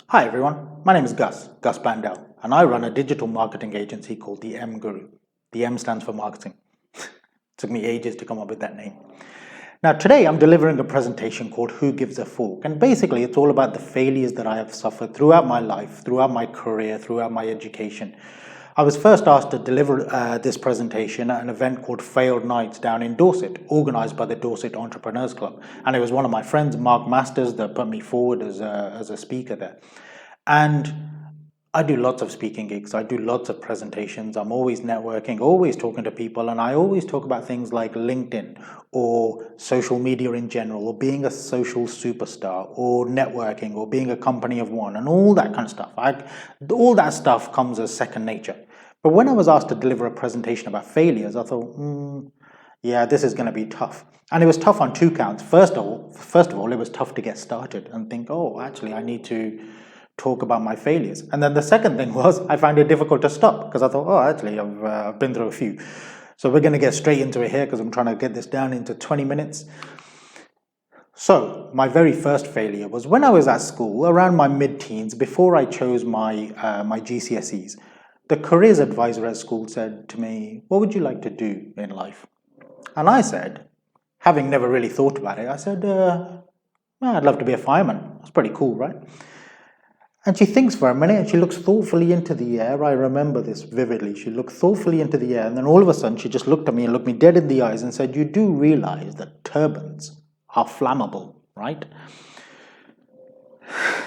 Hi everyone, my name is Gus Bhandal, and I run a digital marketing agency called the M Guru. The M stands for marketing. Took me ages to come up with that name. Now today I'm delivering a presentation called Who Gives a Fork, and basically it's all about the failures that I have suffered throughout my life, throughout my career, throughout my education. I was first asked to deliver this presentation at an event called Failed Nights down in Dorset, organised by the Dorset Entrepreneurs Club. And it was one of my friends, Mark Masters, that put me forward as a speaker there. And I do lots of speaking gigs. I do lots of presentations. I'm always networking, always talking to people. And I always talk about things like LinkedIn or social media in general, or being a social superstar, or networking, or being a company of one, and all that kind of stuff. All that stuff comes as second nature. But when I was asked to deliver a presentation about failures, I thought, yeah, this is going to be tough. And it was tough on two counts. First of all, it was tough to get started and think, oh, actually, I need to talk about my failures. And then the second thing was I found it difficult to stop because I thought, oh, actually, I've been through a few. So we're going to get straight into it here because I'm trying to get this down into 20 minutes. So my very first failure was when I was at school, around my mid-teens, before I chose my GCSEs. The careers advisor at school said to me, what would you like to do in life? And I said, having never really thought about it, I said, well, I'd love to be a fireman. That's pretty cool, right? And she thinks for a minute and she looks thoughtfully into the air. I remember this vividly. She looked thoughtfully into the air, and then all of a sudden she just looked at me and looked me dead in the eyes and said, you do realize that turbans are flammable, right?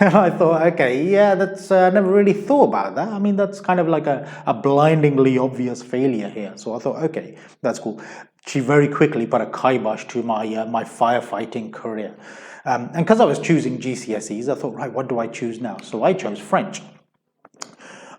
And I thought, okay, yeah, that's I never really thought about that. I mean, that's kind of like a blindingly obvious failure here. So I thought, okay, that's cool. She very quickly put a kibosh to my firefighting career. And because I was choosing GCSEs, I thought, right, what do I choose now? So I chose French.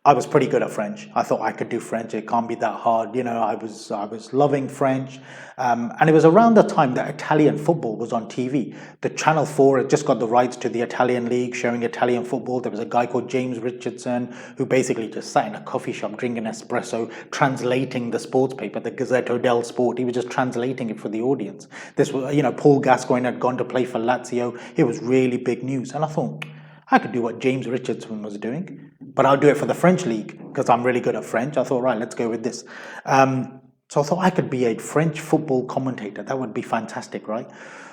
I was pretty good at French. I thought I could do French. It can't be that hard. You know, I was loving French. And it was around the time that Italian football was on TV. The Channel 4 had just got the rights to the Italian league, showing Italian football. There was a guy called James Richardson who basically just sat in a coffee shop drinking espresso, translating the sports paper, the Gazzetta dello Sport. He was just translating it for the audience. This was, Paul Gascoigne had gone to play for Lazio. It was really big news. And I thought, I could do what James Richardson was doing, but I'll do it for the French league because I'm really good at French. I thought, right, let's go with this. So I thought I could be a French football commentator. That would be fantastic, right?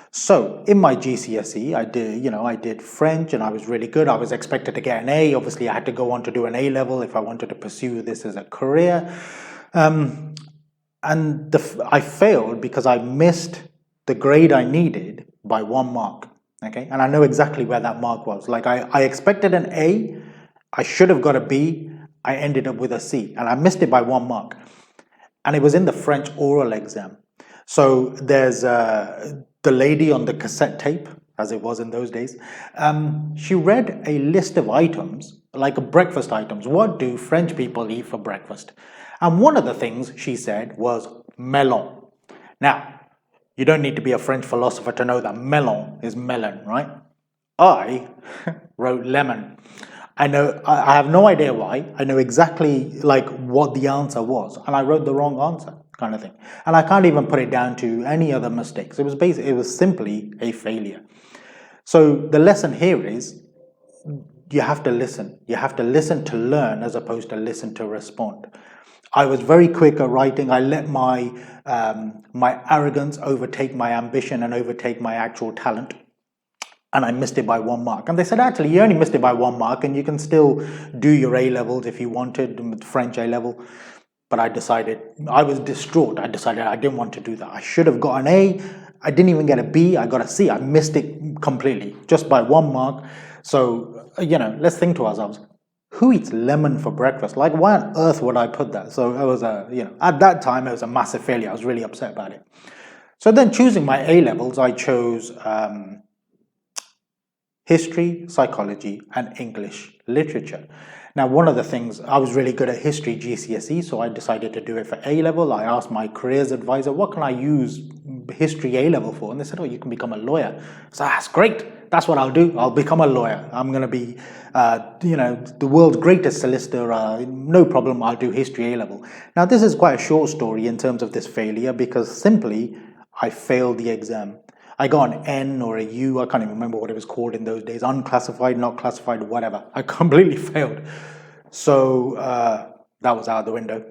So in my GCSE, I did French and I was really good. I was expected to get an A. Obviously, I had to go on to do an A level if I wanted to pursue this as a career. I failed because I missed the grade I needed by 1 mark. Okay, and I know exactly where that mark was. Like I expected an A, I should have got a B, I ended up with a C, and I missed it by 1 mark. And it was in the French oral exam. So there's the lady on the cassette tape, as it was in those days. She read a list of items, like breakfast items. What do French people eat for breakfast? And one of the things she said was melon. Now, you don't need to be a French philosopher to know that melon is melon, right? I wrote lemon. I have no idea why. I know exactly like what the answer was, and I wrote the wrong answer, kind of thing. And I can't even put it down to any other mistakes. It was simply a failure. So the lesson here is you have to listen. You have to listen to learn as opposed to listen to respond. I was very quick at writing. I let my arrogance overtake my ambition and overtake my actual talent. And I missed it by 1 mark. And they said, actually, you only missed it by 1 mark and you can still do your A levels if you wanted, French A level. But I was distraught. I decided I didn't want to do that. I should have got an A. I didn't even get a B. I got a C. I missed it completely just by 1 mark. So, let's think to ourselves. Who eats lemon for breakfast? Like, why on earth would I put that? So it was at that time, it was a massive failure. I was really upset about it. So then choosing my A levels, I chose history, psychology, and English literature. Now, one of the things, I was really good at history GCSE, so I decided to do it for A level. I asked my careers advisor, what can I use history A level for? And they said, oh, you can become a lawyer. So that's great. That's what I'll do. I'll become a lawyer. I'm going to be, the world's greatest solicitor. No problem. I'll do history A level. Now, this is quite a short story in terms of this failure because simply I failed the exam. I got an N or a U, I can't even remember what it was called in those days, unclassified, not classified, whatever. I completely failed. So that was out the window.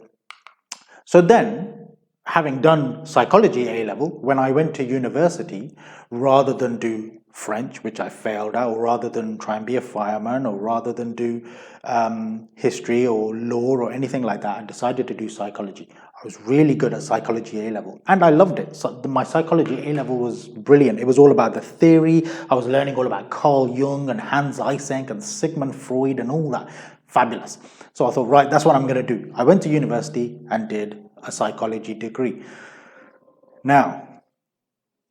So then, having done psychology A level, when I went to university, rather than do French, which I failed at, or rather than try and be a fireman, or rather than do history or law or anything like that, I decided to do psychology. I was really good at psychology A level and I loved it. So my psychology A level was brilliant. It was all about the theory. I was learning all about Carl Jung and Hans Eysenck and Sigmund Freud and all that. Fabulous. So I thought, right, that's what I'm going to do. I went to university and did a psychology degree. Now,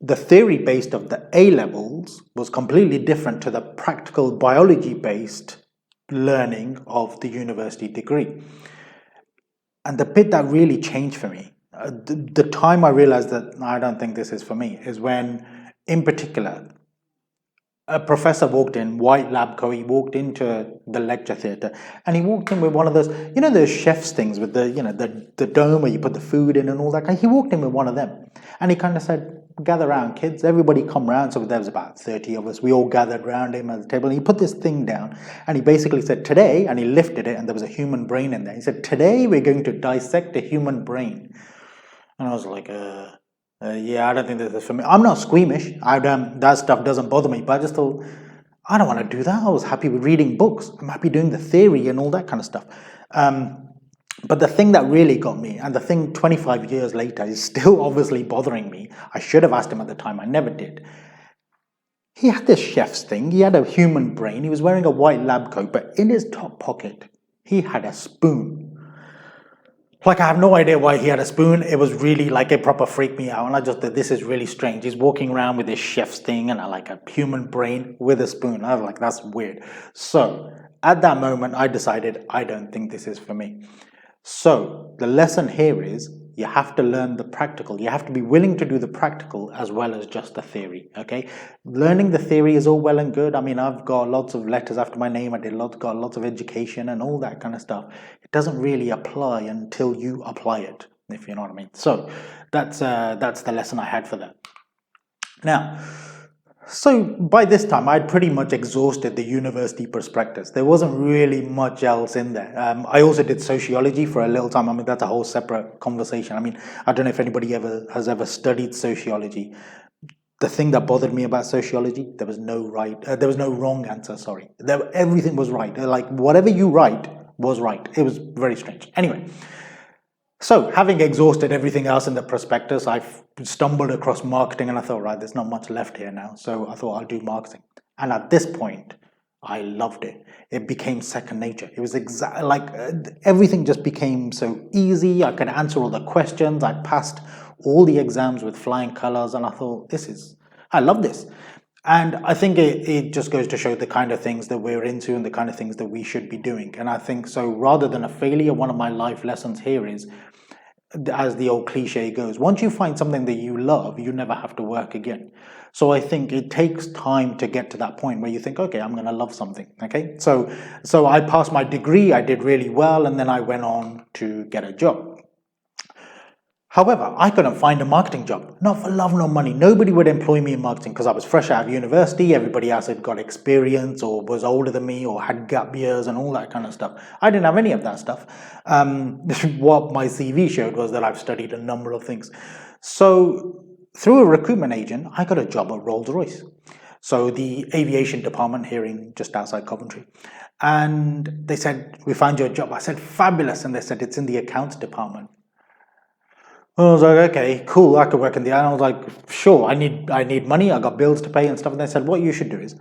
the theory based of the A levels was completely different to the practical biology based learning of the university degree. And the bit that really changed for me, the time I realized that I don't think this is for me, is when, in particular, a professor walked in, white lab coat, he walked into the lecture theatre and he walked in with one of those, those chef's things with the dome where you put the food in and all that. He walked in with one of them and he kind of said, gather round, kids, everybody come round. So there was about 30 of us. We all gathered round him at the table and he put this thing down and he basically said, today, and he lifted it and there was a human brain in there. He said, today we're going to dissect a human brain. And I was like, yeah, I don't think this is for me. I'm not squeamish. That stuff doesn't bother me. But I just thought, I don't want to do that. I was happy with reading books. I'm happy doing the theory and all that kind of stuff. But the thing that really got me, and the thing 25 years later is still obviously bothering me, I should have asked him at the time, I never did. He had this chef's thing. He had a human brain. He was wearing a white lab coat, but in his top pocket, he had a spoon. Like, I have no idea why he had a spoon. It was really like, it proper freaked me out. And I just thought, this is really strange. He's walking around with this chef's thing and like a human brain with a spoon. I was like, that's weird. So at that moment, I decided, I don't think this is for me. So the lesson here is, you have to learn the practical. You have to be willing to do the practical as well as just the theory, okay? Learning the theory is all well and good. I mean, I've got lots of letters after my name. I got lots of education and all that kind of stuff. It doesn't really apply until you apply it, if you know what I mean. So that's the lesson I had for that. Now, so by this time, I'd pretty much exhausted the university prospectus. There wasn't really much else in there. I also did sociology for a little time. I mean, that's a whole separate conversation. I mean, I don't know if anybody has ever studied sociology. The thing that bothered me about sociology, there was no wrong answer, sorry. Everything was right. Like, whatever you write was right. It was very strange. Anyway, so having exhausted everything else in the prospectus, I stumbled across marketing and I thought, right, there's not much left here now. So I thought I'll do marketing. And at this point, I loved it. It became second nature. It was everything just became so easy. I could answer all the questions. I passed all the exams with flying colors and I thought, I love this. And I think it just goes to show the kind of things that we're into and the kind of things that we should be doing. And I think so rather than a failure, one of my life lessons here is, as the old cliche goes, once you find something that you love, you never have to work again. So I think it takes time to get to that point where you think, okay, I'm going to love something. Okay, so I passed my degree, I did really well, and then I went on to get a job. However, I couldn't find a marketing job, not for love nor money. Nobody would employ me in marketing because I was fresh out of university. Everybody else had got experience or was older than me or had gap years and all that kind of stuff. I didn't have any of that stuff. What my CV showed was that I've studied a number of things. So through a recruitment agent, I got a job at Rolls-Royce. So the aviation department here just outside Coventry. And they said, we found you a job. I said, fabulous. And they said, it's in the accounts department. I was like, okay, cool, I could work in the, and I was like, sure, I need money, I got bills to pay and stuff. And they said, what you should do is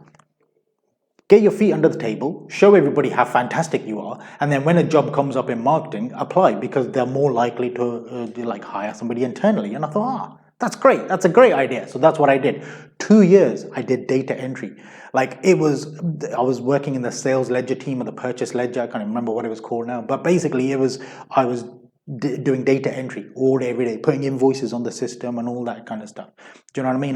get your feet under the table, show everybody how fantastic you are, and then when a job comes up in marketing, apply, because they're more likely to hire somebody internally. And I thought, that's great, that's a great idea. So that's what I did. 2 years I did data entry. I was working in the sales ledger team or the purchase ledger, I can't remember what it was called now, but basically I was doing data entry all day, every day, putting invoices on the system and all that kind of stuff. Do you know what I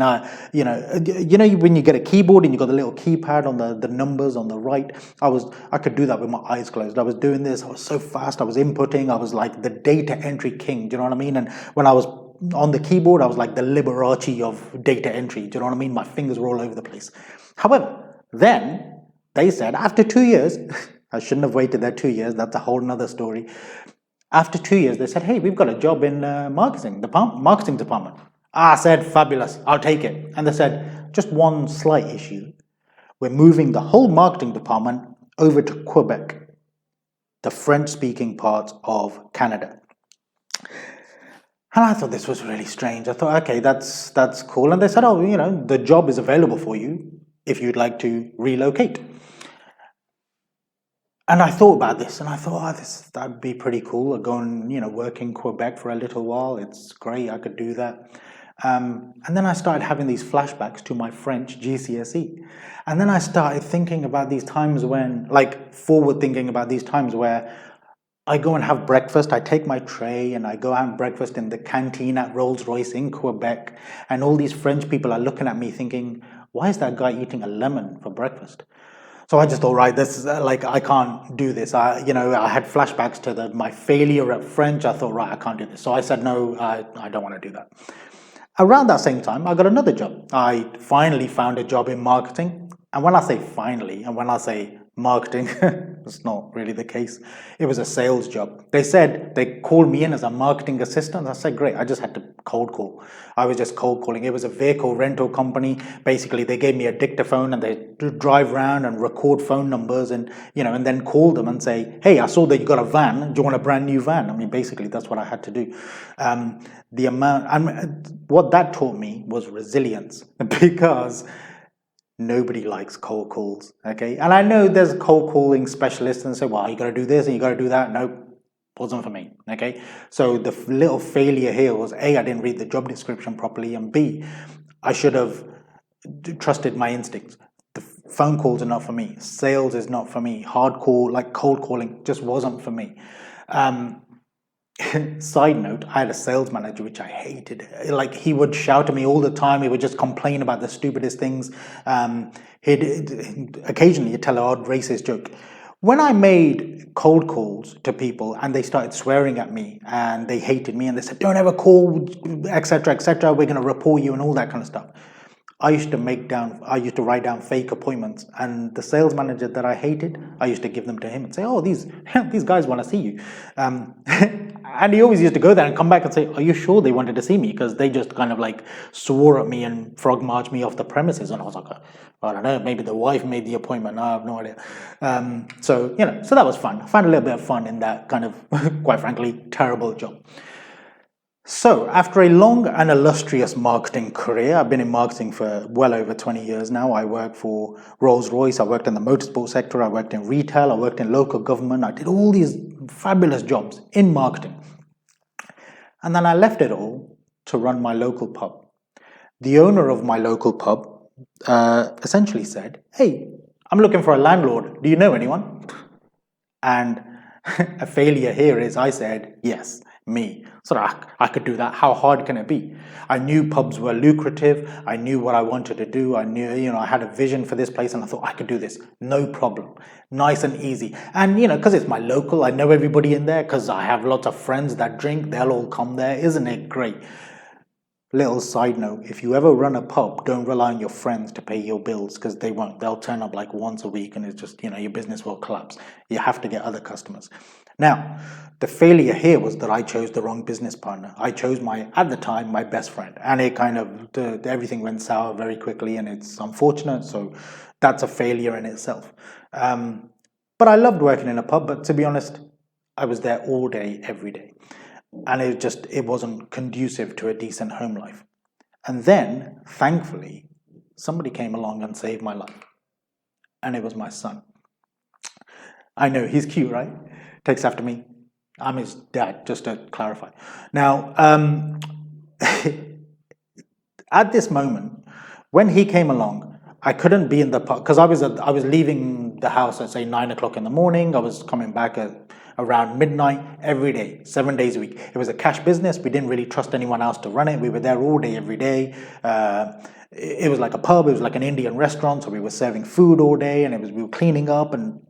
mean? When you get a keyboard and you got the little keypad on the numbers on the right, I could do that with my eyes closed. I was doing this. I was so fast. I was inputting. I was like the data entry king. Do you know what I mean? And when I was on the keyboard, I was like the Liberace of data entry. Do you know what I mean? My fingers were all over the place. However, then they said after 2 years, I shouldn't have waited there 2 years. That's a whole nother story. After 2 years, they said, hey, we've got a job in marketing department. I said, fabulous, I'll take it. And they said, just one slight issue. We're moving the whole marketing department over to Quebec, the French-speaking part of Canada. And I thought this was really strange. I thought, okay, that's cool. And they said, oh, the job is available for you if you'd like to relocate. And I thought about this, and I thought, that'd be pretty cool. I'd go and, work in Quebec for a little while. It's great, I could do that. And then I started having these flashbacks to my French GCSE. And then I started thinking about these times forward thinking about these times where I go and have breakfast, I take my tray and I go out and breakfast in the canteen at Rolls-Royce in Quebec. And all these French people are looking at me thinking, why is that guy eating a lemon for breakfast? So I just thought, right, this is I can't do this. I had flashbacks to my failure at French. I thought, right, I can't do this. So I said, no, I don't want to do that. Around that same time, I got another job. I finally found a job in marketing. And when I say finally, and when I say marketing, it's not really the case. It was a sales job. They called me in as a marketing assistant. I said, great. I just had to cold call. I was just cold calling. It was a vehicle rental company. Basically, they gave me a dictaphone and they drive around and record phone numbers and then call them and say, hey, I saw that you got a van. Do you want a brand new van? I mean, basically, that's what I had to do. What that taught me was resilience because nobody likes cold calls, okay? And I know there's cold calling specialists and say, well, you got to do this and you got to do that. No, wasn't for me, okay? So the little failure here was A, I didn't read the job description properly, and B, I should have trusted my instincts. The phone calls are not for me. Sales is not for me. Hardcore, cold calling just wasn't for me. Side note, I had a sales manager which I hated. He would shout at me all the time. He would just complain about the stupidest things. He'd occasionally tell an odd racist joke. When I made cold calls to people and they started swearing at me and they hated me and they said, don't ever call, etc., etc., we're going to report you and all that kind of stuff. I used to write down fake appointments, and the sales manager that I hated, I used to give them to him and say, oh, these guys want to see you. And he always used to go there and come back and say, are you sure they wanted to see me? Because they just kind of swore at me and frog marched me off the premises. And I was like, I don't know, maybe the wife made the appointment. I have no idea. So that was fun. I found a little bit of fun in that kind of, quite frankly, terrible job. So after a long and illustrious marketing career, I've been in marketing for well over 20 years now. I worked for Rolls-Royce, I worked in the motorsport sector, I worked in retail, I worked in local government. I did all these fabulous jobs in marketing. And then I left it all to run my local pub. The owner of my local pub essentially said, hey, I'm looking for a landlord. Do you know anyone? And a failure here is I said, yes, me. So I could do that. How hard can it be? I knew pubs were lucrative. I knew what I wanted to do. I knew, I had a vision for this place and I thought I could do this. No problem. Nice and easy. And, because it's my local, I know everybody in there because I have lots of friends that drink. They'll all come there. Isn't it great? Little side note, if you ever run a pub, don't rely on your friends to pay your bills because they won't. They'll turn up once a week and it's just, your business will collapse. You have to get other customers. Now, the failure here was that I chose the wrong business partner. I chose at the time, my best friend. And it kind of, everything went sour very quickly and it's unfortunate. So that's a failure in itself. But I loved working in a pub, but to be honest, I was there all day, every day. And it wasn't conducive to a decent home life. And then, thankfully, somebody came along and saved my life. And it was my son. I know, he's cute, right? Takes after me. I'm his dad, just to clarify. Now, at this moment, when he came along, I couldn't be in the pub because I was leaving the house at say 9 o'clock in the morning. I was coming back at around midnight every day, 7 days a week. It was a cash business. We didn't really trust anyone else to run it. We were there all day, every day. It was like a pub. It was like an Indian restaurant. So we were serving food all day and we were cleaning up and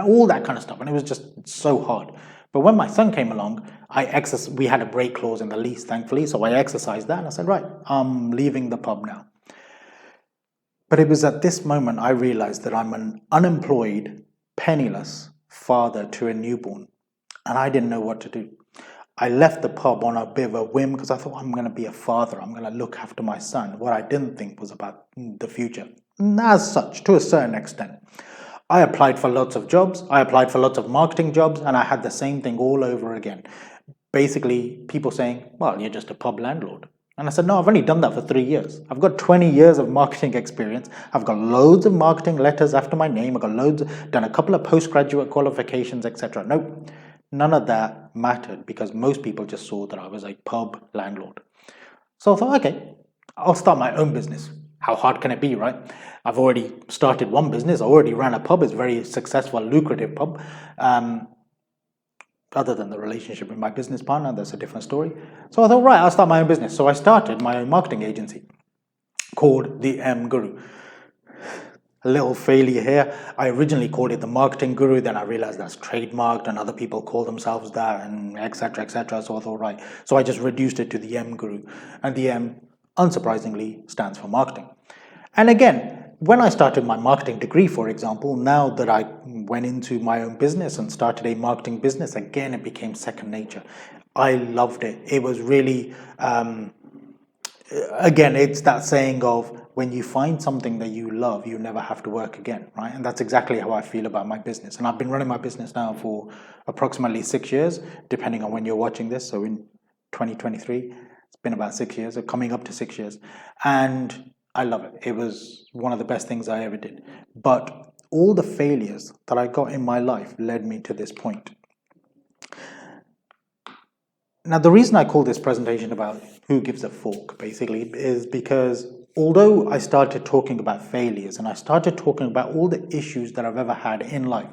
all that kind of stuff. And it was just so hard. But when my son came along, we had a break clause in the lease, thankfully, so I exercised that and I said, right, I'm leaving the pub now. But it was at this moment I realized that I'm an unemployed, penniless father to a newborn, and I didn't know what to do. I left the pub on a bit of a whim because I thought I'm going to be a father, I'm going to look after my son. What I didn't think was about the future. And as such, to a certain extent, I applied for lots of jobs, I applied for lots of marketing jobs, and I had the same thing all over again. Basically, people saying, well, you're just a pub landlord. And I said, no, I've only done that for 3 years. I've got 20 years of marketing experience. I've got loads of marketing letters after my name. I've got done a couple of postgraduate qualifications, etc. Nope, none of that mattered because most people just saw that I was a pub landlord. So I thought, okay, I'll start my own business. How hard can it be, right? I've already started one business. I already ran a pub. It's a very successful, lucrative pub. Other than the relationship with my business partner, that's a different story. So I thought, right, I'll start my own business. So I started my own marketing agency called the M Guru. A little failure here. I originally called it the Marketing Guru, then I realized that's trademarked and other people call themselves that and etc. etc. So I thought, right. So I just reduced it to the M Guru. And the M, unsurprisingly, stands for marketing. And again, when I started my marketing degree, for example, now that I went into my own business and started a marketing business, again, it became second nature. I loved it. It was really, again, it's that saying of when you find something that you love, you never have to work again, right? And that's exactly how I feel about my business. And I've been running my business now for approximately 6 years, depending on when you're watching this. So in 2023, it's been about 6 years, or coming up to 6 years. And I love it. It was one of the best things I ever did. But all the failures that I got in my life led me to this point. Now, the reason I call this presentation about who gives a fork, basically, is because although I started talking about failures and I started talking about all the issues that I've ever had in life,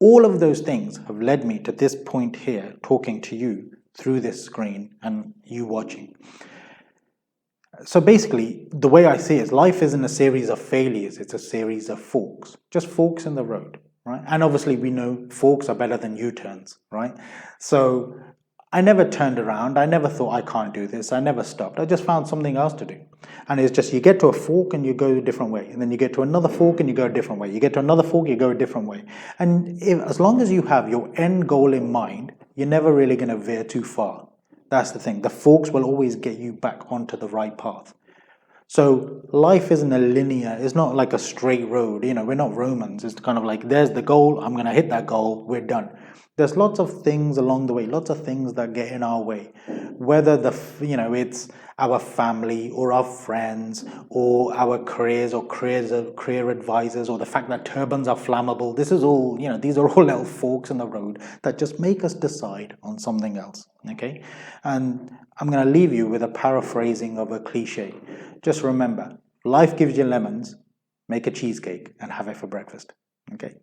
all of those things have led me to this point here, talking to you through this screen and you watching. So basically, the way I see it is life isn't a series of failures, it's a series of forks, just forks in the road, right? And obviously we know forks are better than U-turns, right? So I never turned around, I never thought I can't do this, I never stopped, I just found something else to do. And it's just you get to a fork and you go a different way, and then you get to another fork and you go a different way, you get to another fork, you go a different way. And as long as you have your end goal in mind, you're never really going to veer too far. That's the thing. The forks will always get you back onto the right path. So life isn't a linear, it's not like a straight road. You know, we're not Romans. It's kind of like, there's the goal, I'm going to hit that goal, we're done. There's lots of things along the way, lots of things that get in our way. Whether it's our family or our friends or our careers or career advisors or the fact that turbans are flammable. This is all, these are all little forks in the road that just make us decide on something else, okay? And I'm going to leave you with a paraphrasing of a cliche. Just remember, life gives you lemons, make a cheesecake and have it for breakfast, okay?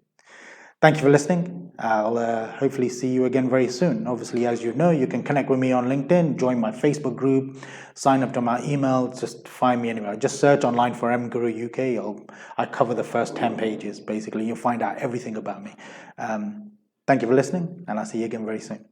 Thank you for listening. I'll hopefully see you again very soon. Obviously, as you know, you can connect with me on LinkedIn, join my Facebook group, sign up to my email, just find me anywhere. Just search online for M Guru UK. I cover the first 10 pages, basically. You'll find out everything about me. Thank you for listening, and I'll see you again very soon.